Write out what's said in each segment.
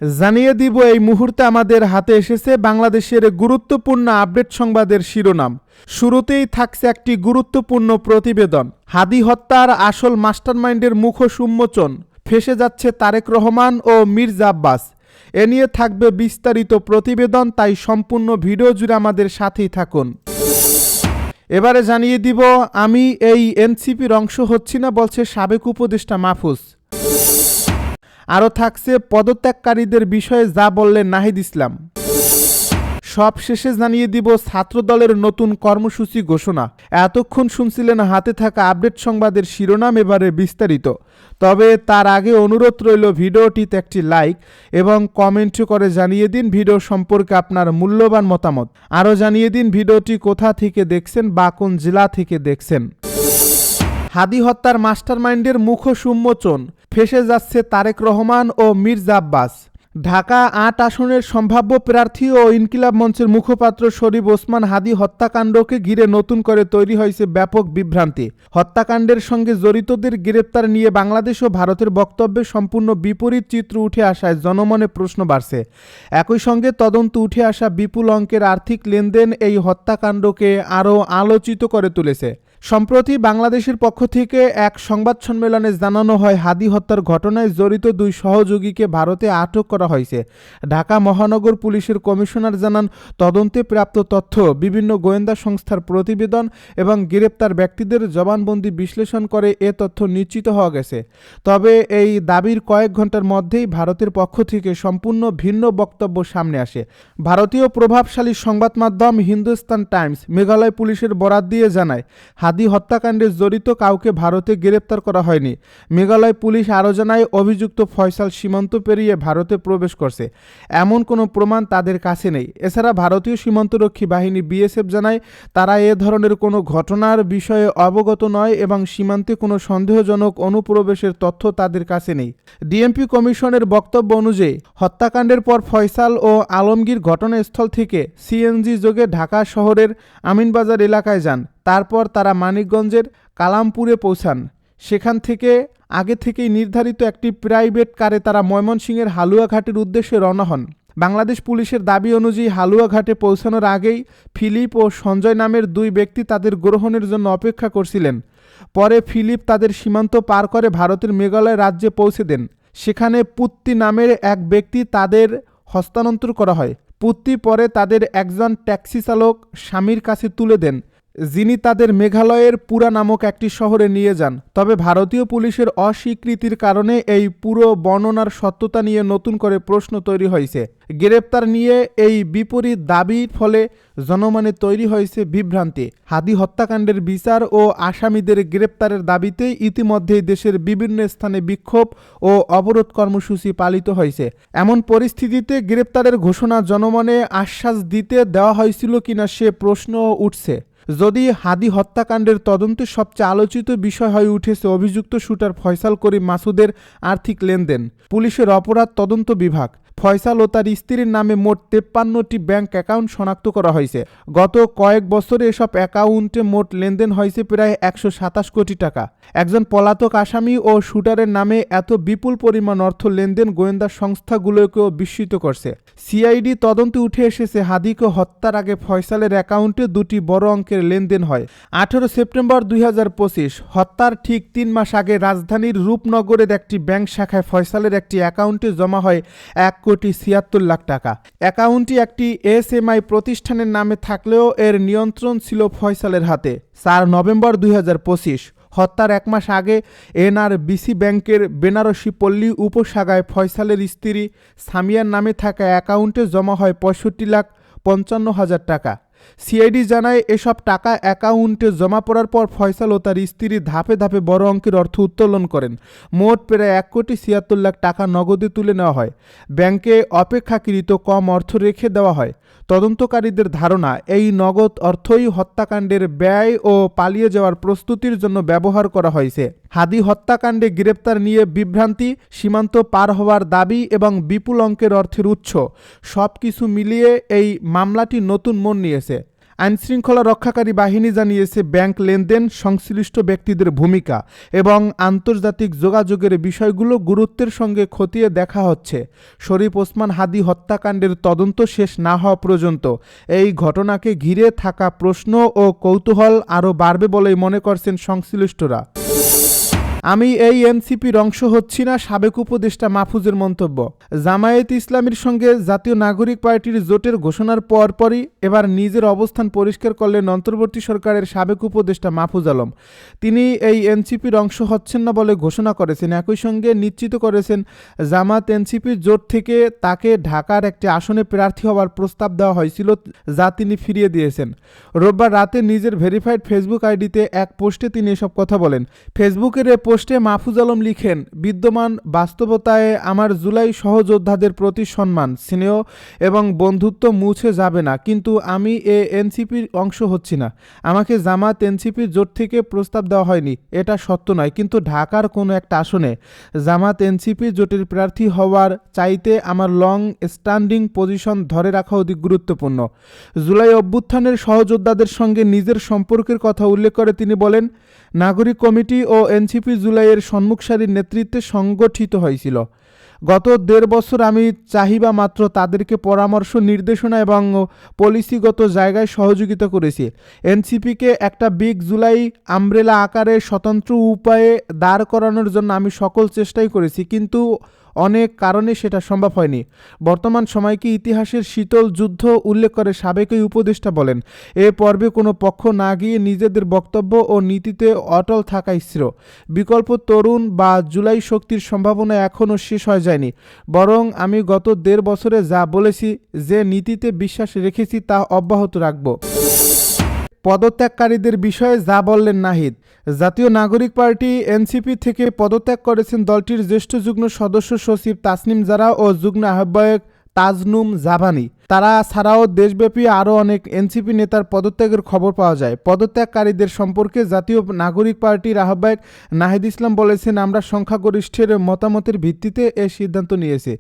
জানিয়ে দিব এই মুহূর্তে আমাদের হাতে এসেছে বাংলাদেশের গুরুত্বপূর্ণ আপডেট সংবাদের শিরোনাম। শুরুতেই থাকছে একটি গুরুত্বপূর্ণ প্রতিবেদন। হাদি হত্যার আসল মাস্টারমাইন্ডের মুখোশ উন্মোচন, ফেঁসে যাচ্ছে তারেক রহমান ও মির্জা আব্বাস। এ নিয়ে থাকবে বিস্তারিত প্রতিবেদন, তাই সম্পূর্ণ ভিডিও জুড়ে আমাদের সাথেই থাকুন। এবারে জানিয়ে দিব, আমি এই এনসিপির অংশ হচ্ছি না বলছে সাবেক উপদেষ্টা মাহফুজ। আরও থাকছে পদত্যাগকারীদের বিষয়ে যা বললেন নাহিদ ইসলাম। সব শেষে জানিয়ে দিব ছাত্রদলের নতুন কর্মসূচি ঘোষণা। এতক্ষণ শুনছিলেন হাতে থাকা আপডেট সংবাদের শিরোনাম, এবারে বিস্তারিত। তবে তার আগে অনুরোধ রইল ভিডিওটিতে একটি লাইক এবং কমেন্ট করে জানিয়ে দিন ভিডিও সম্পর্কে আপনার মূল্যবান মতামত। আরও জানিয়ে দিন ভিডিওটি কোথা থেকে দেখছেন বা কোন জেলা থেকে দেখছেন। হাদি হত্যার মাস্টারমাইন্ডের মুখোশ উন্মোচন, ফেঁসে যাচ্ছে তারেক রহমান ও মির্জা আব্বাস। ঢাকা ৮ আসনের সম্ভাব্য প্রার্থী ও ইনকিলাব মঞ্চের মুখপাত্র শরীফ ওসমান হাদি হত্যাকাণ্ডকে ঘিরে নতুন করে তৈরি হয়েছে ব্যাপক বিভ্রান্তি। হত্যাকাণ্ডের সঙ্গে জড়িতদের গ্রেপ্তার নিয়ে বাংলাদেশ ও ভারতের বক্তব্যে সম্পূর্ণ বিপরীত চিত্র উঠে আসায় জনমনে প্রশ্ন বাড়ছে। একই সঙ্গে তদন্ত উঠে আসা বিপুল অঙ্কের আর্থিক লেনদেন এই হত্যাকাণ্ডকে আরও আলোচিত করে তুলেছে। সম্প্রতি বাংলাদেশের পক্ষ থেকে এক সংবাদ সম্মেলনে জানানো হয়, হাদি হত্যার ঘটনায় জড়িত 2 সহযোগীকে ভারতে আটক করা হয়েছে। ঢাকা মহানগর পুলিশের কমিশনার জানান, তদন্তে প্রাপ্ত তথ্য, বিভিন্ন গোয়েন্দা সংস্থার প্রতিবেদন এবং গ্রেপ্তার ব্যক্তিদের জবানবন্দি বিশ্লেষণ করে এ তথ্য নিশ্চিত হওয়া গেছে। তবে এই দাবির কয়েক ঘন্টার মধ্যেই ভারতের পক্ষ থেকে সম্পূর্ণ ভিন্ন বক্তব্য সামনে আসে। ভারতীয় প্রভাবশালী সংবাদ মাধ্যম হিন্দুস্তান টাইমস মেঘালয় পুলিশের বরাত দিয়ে জানায়, হাদি হত্যাকাণ্ডে জড়িত কাউকে ভারতে গ্রেপ্তার করা হয়নি। মেঘালয় পুলিশ আরও জানায়, অভিযুক্ত ফয়সাল সীমান্ত পেরিয়ে ভারতে প্রবেশ করছে, এমন কোনো প্রমাণ তাদের কাছে নেই। এছাড়া ভারতীয় সীমান্তরক্ষী বাহিনী বিএসএফ জানায়, তারা এ ধরনের কোনো ঘটনার বিষয়ে অবগত নয় এবং সীমান্তে কোনো সন্দেহজনক অনুপ্রবেশের তথ্য তাদের কাছে নেই। ডিএমপি কমিশনের বক্তব্য অনুযায়ী, হত্যাকাণ্ডের পর ফয়সাল ও আলমগীর ঘটনাস্থল থেকে সিএনজি যোগে ঢাকা শহরের আমিনবাজার এলাকায় যান। তারপর তারা মানিকগঞ্জের কালামপুরে পৌঁছান। সেখান থেকে আগে থেকেই নির্ধারিত একটি প্রাইভেট কারে তারা ময়মনসিংহের হালুয়াঘাটের উদ্দেশ্যে রওনা হন। বাংলাদেশ পুলিশের দাবি অনুযায়ী হালুয়াঘাটে পৌঁছানোর আগেই ফিলিপ ও সঞ্জয় নামের 2 ব্যক্তি তাদের গ্রহণের জন্য অপেক্ষা করছিলেন। পরে ফিলিপ তাদের সীমান্ত পার করে ভারতের মেঘালয় রাজ্যে পৌঁছে দেন। সেখানে পুত্তি নামের এক ব্যক্তি তাদের হস্তান্তর করা হয়। পুত্তি পরে তাদের একজন ট্যাক্সি চালক স্বামীর কাছে তুলে দেন, যিনি তাদের মেঘালয়ের পুরা নামক একটি শহরে নিয়ে যান। তবে ভারতীয় পুলিশের অস্বীকৃতির কারণে এই পুরো বর্ণনার সত্যতা নিয়ে নতুন করে প্রশ্ন তৈরি হয়েছে। গ্রেপ্তার নিয়ে এই বিপরীত দাবির ফলে জনমনে তৈরি হয়েছে বিভ্রান্তি। হাদি হত্যাকাণ্ডের বিচার ও আসামিদের গ্রেপ্তারের দাবিতে ইতিমধ্যেই দেশের বিভিন্ন স্থানে বিক্ষোভ ও অবরোধ কর্মসূচি পালিত হয়েছে। এমন পরিস্থিতিতে গ্রেপ্তারের ঘোষণা জনমনে আশ্বাস দিতে দেওয়া হয়েছিল কিনা সে প্রশ্ন উঠছে। যদি হাদি হত্যাকাণ্ডের তদন্তে সবচেয়ে আলোচিত বিষয় হয়ে উঠেছে অভিযুক্ত শুটার ফয়সাল করিম মাসুদের আর্থিক লেনদেন। পুলিশের অপরাধ তদন্ত বিভাগ ফয়সাল ও তার স্ত্রীর নামে মোট 53টি ব্যাংক অ্যাকাউন্ট শনাক্ত করা হয়েছে। গত কয়েক বছরে এসব অ্যাকাউন্টে মোট লেনদেন হয়েছে প্রায় 127 কোটি টাকা। একজন পলাতক আসামি ও শুটারের নামে এত বিপুল পরিমাণ অর্থ লেনদেন গোয়েন্দা সংস্থাগুলোকেও বিস্মিত করছে। সিআইডি তদন্তে উঠে এসেছে, হাদিকে হত্যার আগে ফয়সালের অ্যাকাউন্টে 2টি বড় অঙ্কের লেনদেন হয়। 18 সেপ্টেম্বর 2025 হত্যার ঠিক 3 মাস আগে রাজধানীর রূপনগরের একটি ব্যাংক শাখায় ফয়সালের একটি অ্যাকাউন্টে জমা হয় 1,76,00,000 টাকা। অ্যাকাউন্টটি একটি এসএমআই প্রতিষ্ঠানের নামে থাকলেও এর নিয়ন্ত্রণ ছিল ফয়সালের হাতে। 4 নভেম্বর 2025 হত্যার 1 মাস আগে এনআরবিসি ব্যাংকের বেনারসি পল্লী উপশাখায় ফয়সালের স্ত্রী সামিয়ার নামে থাকা অ্যাকাউন্টে জমা হয় 65,55,000 টাকা। সিআইডি জানায়, এসব টাকা অ্যাকাউন্টে জমা পড়ার পর ফয়সাল ও তার স্ত্রী ধাপে ধাপে বড় অঙ্কের অর্থ উত্তোলন করেন। মোট প্রায় 1,76,00,000 টাকা নগদে তুলে নেওয়া হয়। ব্যাংকে অপেক্ষাকৃত কম অর্থ রেখে দেওয়া হয়। তদন্তকারীদের ধারণা, এই নগদ অর্থই হত্যাকাণ্ডের ব্যয় ও পালিয়ে যাওয়ার প্রস্তুতির জন্য ব্যবহার করা হয়েছে। হাদি হত্যাকাণ্ডে গ্রেপ্তার নিয়ে বিভ্রান্তি, সীমান্ত পার হওয়ার দাবি এবং বিপুল অঙ্কের অর্থের উৎস, সব কিছু মিলিয়ে এই মামলাটি নতুন মোড় নিয়েছে। আইনশৃঙ্খলা রক্ষাকারী বাহিনী জানিয়েছে, ব্যাংক লেনদেন, সংশ্লিষ্ট ব্যক্তিদের ভূমিকা এবং আন্তর্জাতিক যোগাযোগের বিষয়গুলো গুরুত্বের সঙ্গে খতিয়ে দেখা হচ্ছে। শরীফ ওসমান হাদী হত্যাকাণ্ডের তদন্ত শেষ না হওয়া পর্যন্ত এই ঘটনাকে ঘিরে থাকা প্রশ্ন ও কৌতূহল আরও বাড়বে বলেই মনে করছেন সংশ্লিষ্টরা। আমি এই এনসিপির অংশ হচ্ছি না, সাবেক উপদেষ্টা মাহফুজের মন্তব্য। জামায়াতে ইসলামীর সঙ্গে জাতীয় নাগরিক পার্টির জোটের ঘোষণার পরপরই এবার নিজের অবস্থান পরিষ্কার করলেন অন্তর্বর্তী সরকারের সাবেক উপদেষ্টা মাহফুজ আলম। তিনি এই এনসিপির অংশ হচ্ছেন না বলে ঘোষণা করেছেন। একই সঙ্গে নিশ্চিত করেছেন, জামাত এনসিপির জোট থেকে তাকে ঢাকার একটি আসনে প্রার্থী হওয়ার প্রস্তাব দেওয়া হয়েছিল, যা তিনি ফিরিয়ে দিয়েছেন। রোববার রাতে নিজের ভেরিফাইড ফেসবুক আইডিতে এক পোস্টে তিনি এসব কথা বলেন। ফেসবুকের পোস্টে মাহফুজ আলম লিখেন, বিদ্যমান বাস্তবতায় আমার জুলাই সহযোদ্ধাদের প্রতি সম্মান, স্নেহ এবং বন্ধুত্ব মুছে যাবে না, কিন্তু আমি এনসিপির অংশ হচ্ছি না। আমাকে জামাত এনসিপির জোট থেকে প্রস্তাব দেওয়া হয়নি, এটা সত্য নয়, কিন্তু ঢাকার কোনো একটা আসনে জামাত এনসিপি জোটের প্রার্থী হওয়ার চাইতে আমার লং স্ট্যান্ডিং পজিশন ধরে রাখা অধিক গুরুত্বপূর্ণ। জুলাই অভ্যুত্থানের সহযোদ্ধাদের সঙ্গে নিজের সম্পর্কের কথা উল্লেখ করে তিনি বলেন, নাগরিক কমিটি ও এনসিপি জুলাইয়ের সম্মুখ সারির নেতৃত্বে সংগঠিত হয়েছিল। গত 1.5 বছর আমি চাহিবা মাত্র তাদেরকে পরামর্শ, নির্দেশনা এবং পলিসিগত জায়গায় সহযোগিতা করেছি। এনসিপিকে একটা বিগ জুলাই আমব্রেলা আকারে স্বতন্ত্র উপায়ে দাঁড় করানোর জন্য আমি সকল চেষ্টাই করেছি, কিন্তু অনেক কারণে সেটা সম্ভব হয়নি। বর্তমান সময়কে ইতিহাসের শীতল যুদ্ধ উল্লেখ করে সাবেক এই উপদেষ্টা বলেন, এ পর্বে কোনো পক্ষ না গিয়ে নিজেদের বক্তব্য ও নীতিতে অটল থাকা স্থির। বিকল্প তরুণ বা জুলাই শক্তির সম্ভাবনা এখনও শেষ হয়ে যায়নি, বরং আমি গত 1.5 বছরে যা বলেছি, যে নীতিতে বিশ্বাস রেখেছি তা অব্যাহত রাখব। পদত্যাগকারীদের বিষয়ে যা বললেন নাহিদ। জাতীয় নাগরিক পার্টি এনসিপি থেকে পদত্যাগ করেছেন দলটির জ্যেষ্ঠ যুগ্ম সদস্য সচিব তাসনিম জারা ও যুগ্ম আহ্বায়ক তাজনুম জাভানি। তারা ছাড়াও দেশব্যাপী আরও অনেক এনসিপি নেতার পদত্যাগের খবর পাওয়া যায়। পদত্যাগকারীদের সম্পর্কে জাতীয় নাগরিক পার্টির আহ্বায়ক নাহিদ ইসলাম বলেছেন, আমরা সংখ্যাগরিষ্ঠের মতামতের ভিত্তিতে এ সিদ্ধান্ত নিয়েছি।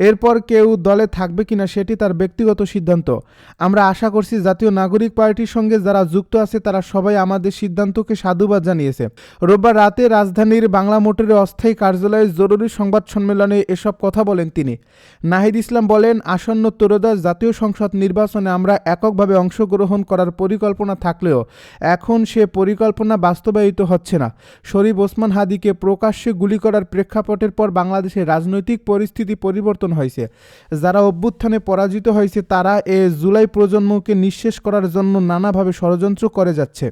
এরপর কেউ দলে থাকবে কিনা সেটি তার ব্যক্তিগত সিদ্ধান্ত। আমরা আশা করছি জাতীয় নাগরিক পার্টির সঙ্গে যারা যুক্ত আছে তারা সবাই আমাদের সিদ্ধান্তকে সাধুবাদ জানিয়েছে। রোববার রাতে রাজধানীর বাংলা মোটরের অস্থায়ী কার্যালয়ে জরুরি সংবাদ সম্মেলনে এসব কথা বলেন তিনি। নাহিদ ইসলাম বলেন, আসন্ন ত্রয়োদশ জাতীয় সংসদ নির্বাচনে আমরা এককভাবে অংশগ্রহণ করার পরিকল্পনা থাকলেও এখন সে পরিকল্পনা বাস্তবায়িত হচ্ছে না। শরীফ ওসমান হাদীকে প্রকাশ্যে গুলি করার প্রেক্ষাপটের পর বাংলাদেশের রাজনৈতিক পরিস্থিতি পরিবর্তন হয়েছে। যারা অভ্যুত্থানে পরাজিত হয়েছে তারা জুলাই প্রজন্মকে নিঃশেষ করার জন্য নানাভাবে ষড়যন্ত্র করে যাচ্ছে।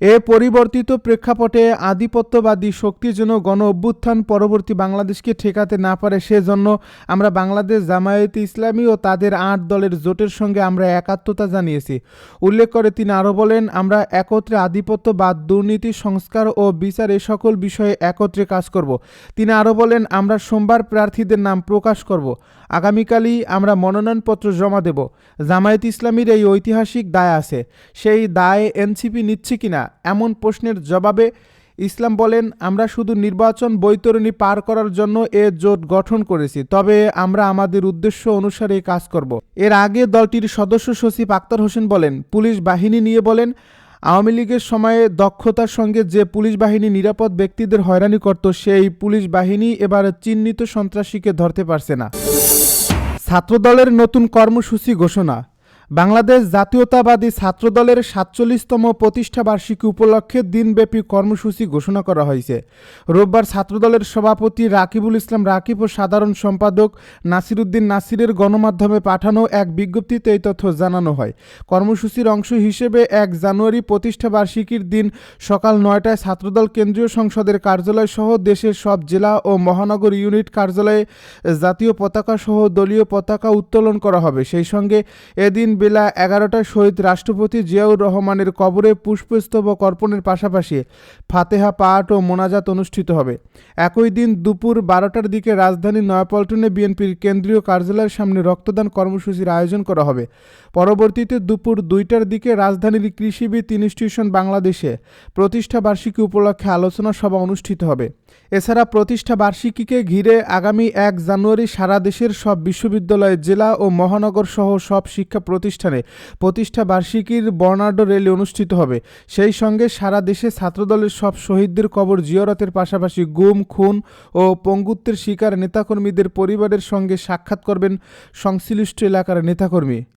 এ পরিবর্তিত প্রেক্ষাপটে আধিপত্যবাদী শক্তি যেন গণ অভ্যুত্থান পরবর্তী বাংলাদেশকে ঠেকাতে না পারে, সেজন্য আমরা বাংলাদেশ জামায়াতে ইসলামী ও তাদের 8 দলের জোটের সঙ্গে আমরা একাত্মতা জানিয়েছি। উল্লেখ করে তিনি আরও বলেন, আমরা একত্রে আধিপত্যবাদ, দুর্নীতি, সংস্কার ও বিচার এ সকল বিষয়ে একত্রে কাজ করব। তিনি আরও বলেন, আমরা সোমবার প্রার্থীদের নাম প্রকাশ করব। আগামীকালই আমরা মনোনয়নপত্র জমা দেব। জামায়াত ইসলামীর এই ঐতিহাসিক দায় আছে, সেই দায় এনসিপি নিচ্ছে কিনা এমন প্রশ্নের জবাবে ইসলাম বলেন, আমরা শুধু নির্বাচন বৈতরণী পার করার জন্য এ জোট গঠন করেছি, তবে আমরা আমাদের উদ্দেশ্য অনুসারে কাজ করব। এর আগে দলটির সদস্য সচিব আক্তার হোসেন বলেন, পুলিশ বাহিনী নিয়ে বলেন, আওয়ামী লীগের সময়ে দক্ষতার সঙ্গে যে পুলিশ বাহিনী নিরাপদ ব্যক্তিদের হয়রানি করত, সেই পুলিশ বাহিনী এবার চিহ্নিত সন্ত্রাসীকে ধরতে পারছে না। ছাত্রদলের নতুন কর্মসূচি ঘোষণা। বাংলাদেশ জাতীয়তাবাদী ছাত্রদলের ৪৭তম প্রতিষ্ঠা বার্ষিকী উপলক্ষে দিনব্যাপী কর্মসূচি ঘোষণা করা হয়েছে। রোববার ছাত্রদলের সভাপতি রাকিবুল ইসলাম রাকিব ও সাধারণ সম্পাদক নাসির উদ্দিন নাসিরের গণমাধ্যমে পাঠানো এক বিজ্ঞপ্তিতে এই তথ্য জানানো হয়। কর্মসূচির অংশ হিসেবে ১ জানুয়ারি প্রতিষ্ঠা বার্ষিকীর দিন সকাল ৯টায় ছাত্রদল কেন্দ্রীয় সংসদের কার্যালয় সহ দেশের সব জেলা ও মহানগর ইউনিট কার্যালয়ে জাতীয় পতাকা সহ দলীয় পতাকা উত্তোলন করা হবে। সেই সঙ্গে এদিন বেলা 11টায় শহীদ রাষ্ট্রপতি জিয়াউর রহমানের কবরে পুষ্পস্তবক অর্পণের পাশাপাশি ফাতেহা পাঠ ও মোনাজাত অনুষ্ঠিত হবে। একই দিন দুপুর 12টার দিকে রাজধানীর নয়াপল্টনে বিএনপির কেন্দ্রীয় কার্যালয়ের সামনে রক্তদান কর্মসূচির আয়োজন করা হবে। পরবর্তীতে দুপুর 2টার দিকে রাজধানীর কৃষিবিদ ইনস্টিটিউশন বাংলাদেশে প্রতিষ্ঠা বার্ষিকী উপলক্ষে আলোচনা সভা অনুষ্ঠিত হবে। এছাড়া প্রতিষ্ঠা বার্ষিকীকে ঘিরে আগামী 1 জানুয়ারি সারা দেশের সব বিশ্ববিদ্যালয়, জেলা ও মহানগর সহ সব শিক্ষা প্রতিষ্ঠান প্রতিষ্ঠানে প্রতিষ্ঠা বার্ষিকীর বর্ণাঢ্য র্যালি অনুষ্ঠিত হবে। সেই সঙ্গে সারা দেশে ছাত্রদলের সব শহীদদের কবর জিয়ারতের পাশাপাশি গুম, খুন ও পঙ্গুত্বের শিকার নেতাকর্মীদের পরিবারের সঙ্গে সাক্ষাৎ করবেন সংশ্লিষ্ট এলাকার নেতাকর্মী।